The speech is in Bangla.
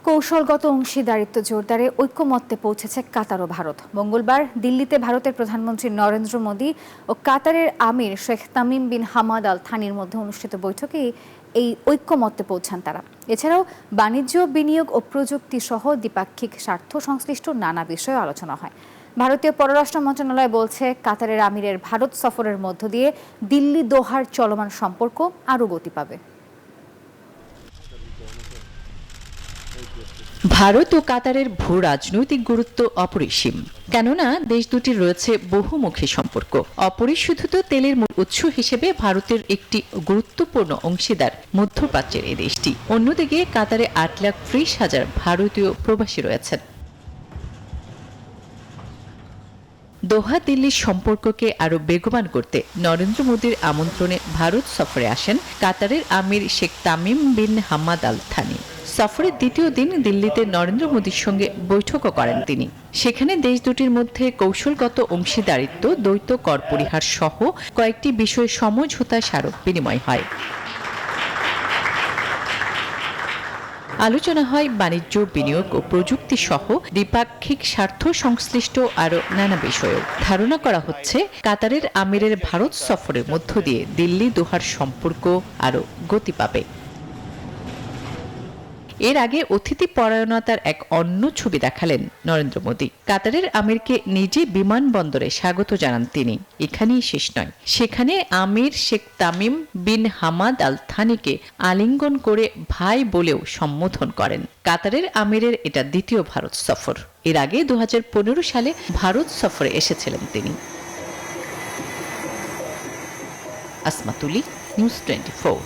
কৌশলগত অংশীদারিত্ব জোরদারে ঐক্যমত্যে পৌঁছেছে কাতার ও ভারত। মঙ্গলবার দিল্লিতে ভারতের প্রধানমন্ত্রী নরেন্দ্র মোদী ও কাতারের আমির Sheikh Tamim bin Hamad Al থানির মধ্যে অনুষ্ঠিত বৈঠকে এই ঐক্যমত্যে পৌঁছান তারা। এছাড়াও বাণিজ্য, বিনিয়োগ ও প্রযুক্তি সহ দ্বিপাক্ষিক স্বার্থ সংশ্লিষ্ট নানা বিষয়ে আলোচনা হয়। ভারতীয় পররাষ্ট্র মন্ত্রণালয় বলছে, কাতারের আমিরের ভারত সফরের মধ্য দিয়ে দিল্লি দোহার চলমান সম্পর্ক আরও গতি পাবে। ভারত ও কাতারের ভূ রাজনৈতিক গুরুত্ব অপরিসীম, কেননা দেশ দুটির রয়েছে বহুমুখী সম্পর্ক। অপরিশোধিত তেলের মূল উৎস হিসেবে ভারতের একটি গুরুত্বপূর্ণ অংশীদার মধ্যপ্রাচ্যের এই দেশটি। অন্যদিকে কাতারে 8,30,000 ভারতীয় প্রবাসী রয়েছেন। দোহা দিল্লির সম্পর্ককে আরও বেগবান করতে নরেন্দ্র মোদীর আমন্ত্রণে ভারত সফরে আসেন কাতারের আমির Sheikh Tamim bin Hamad Al Thani. সফরের দ্বিতীয় দিন দিল্লিতে নরেন্দ্র মোদীর সঙ্গে বৈঠকও করেন তিনি। সেখানে দেশ দুটির মধ্যে কৌশলগত অংশীদারিত্ব, দ্বৈত কর পরিহার সহ কয়েকটি বিষয়ে সমঝোতা স্মারক বিনিময় হয়। আলোচনা হয় বাণিজ্য, বিনিয়োগ ও প্রযুক্তি সহ দ্বিপাক্ষিক স্বার্থ সংশ্লিষ্ট আরও নানা বিষয়েও। ধারণা করা হচ্ছে, কাতারের আমিরের ভারত সফরের মধ্য দিয়ে দিল্লি দোহার সম্পর্ক আরও গতি পাবে। এর আগে অতিথি পরায়ণতার এক অন্য ছবি দেখালেন নরেন্দ্র মোদী। কাতারের আমিরকে নিজে বিমানবন্দরে স্বাগত জানান তিনি। এখানেই শেষ নয়, সেখানে আমির Sheikh Tamim bin Hamad Al থানিকে আলিঙ্গন করে ভাই বলেও সম্বোধন করেন। কাতারের আমিরের এটা দ্বিতীয় ভারত সফর। এর আগে 2015 সালে ভারত সফরে এসেছিলেন তিনি। আসমাতুলি, নিউজ 24।